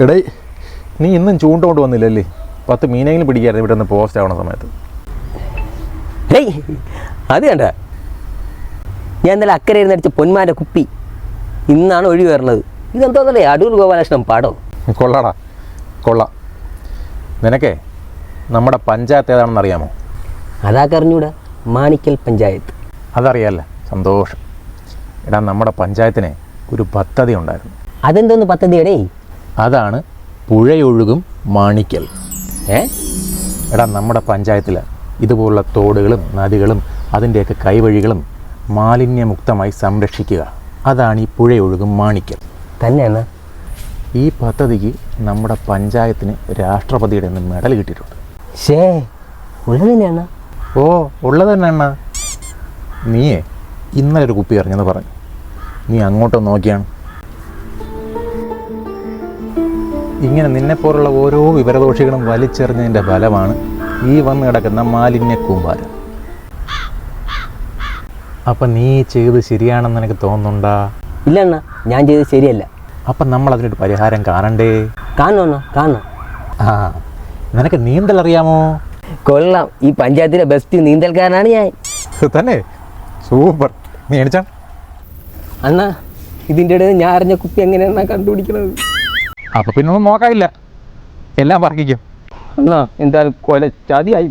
എടേ, നീ ഇന്നും ചൂണ്ടുകൊണ്ട് വന്നില്ലല്ലേ? 10 മീനെങ്കിലും പിടിക്കായിരുന്നു ഇവിടെ നിന്ന് പോസ്റ്റ് ആവണ സമയത്ത്. ഹേയ്, അത് കണ്ട, ഞാൻ ഇന്നലെ അക്കരെ ഇരുന്നടിച്ച പൊന്മാൻ്റെ കുപ്പി ഇന്നാണ് ഒഴിവ് വരണത്. ഇതെന്തോന്നല്ലേ അടൂർ ഗോപാലകൃഷ്ണൻ പാടോ? കൊള്ളാടാ, കൊള്ളാം. നിനക്കേ നമ്മുടെ പഞ്ചായത്ത് ഏതാണെന്ന് അറിയാമോ? അതാക്കെ അറിഞ്ഞൂടാ, മാണിക്കൽ പഞ്ചായത്ത്. അതറിയാമല്ല, സന്തോഷം. എടാ, നമ്മുടെ പഞ്ചായത്തിന് ഒരു പദ്ധതി ഉണ്ടായിരുന്നു. അതെന്തോന്ന് പദ്ധതിയടേ? അതാണ് പുഴയൊഴുകും മാണിക്കൽ. എടാ, നമ്മുടെ പഞ്ചായത്തിൽ ഇതുപോലുള്ള തോടുകളും നദികളും അതിൻ്റെയൊക്കെ കൈവഴികളും മാലിന്യമുക്തമായി സംരക്ഷിക്കുക. അതാണ് ഈ പുഴയൊഴുകും മാണിക്കൽ. തന്നെയാണ്. ഈ പദ്ധതിക്ക് നമ്മുടെ പഞ്ചായത്തിന് രാഷ്ട്രപതിയുടെ നിന്ന് മെഡൽ കിട്ടിയിട്ടുണ്ട്. ഉള്ളത് തന്നെയാണ്. ഓ, ഉള്ളത് തന്നെ അണ്ണാ. നീയേ ഇന്നലെ ഒരു കുപ്പി എറിഞ്ഞെന്ന് പറഞ്ഞു. നീ അങ്ങോട്ട് നോക്കിയാണ്. ഇങ്ങനെ നിന്നെപ്പോലുള്ള ഓരോ വിവരദോഷികളും വലിച്ചെറിഞ്ഞതിൻ്റെ ഫലമാണ് ഈ വന്ന് കിടക്കുന്ന മാലിന്യ കൂമ്പാരം. അപ്പം നീ ചെയ്ത് ശരിയാണെന്ന് എനിക്ക് തോന്നുന്നുണ്ടാ? ഇല്ല അണ്ണാ, ഞാൻ ചെയ്തത് ശരിയല്ല. അപ്പം നമ്മൾ അതിനൊരു പരിഹാരം കാണണ്ടേ? കാണണം. ആ, നിനക്ക് നീന്തൽ അറിയാമോ? കൊള്ളാം, ഈ പഞ്ചായത്തിലെ ബെസ്റ്റ് നീന്തൽക്കാരനാണ് ഞാൻ. തന്നെ? സൂപ്പർ. നീ എണിച്ചാ അണ്ണാ, ഇതിൻ്റെ ഇടയിൽ ഞാൻ അറിഞ്ഞ കുപ്പി എങ്ങനെയാണ് കണ്ടുപിടിക്കണത്? അപ്പം പിന്നെ ഒന്നും നോക്കാനില്ല, എല്ലാം പറക്കിക്കും. അണ്ണാ, എന്തായാലും കൊല ചതിയായി.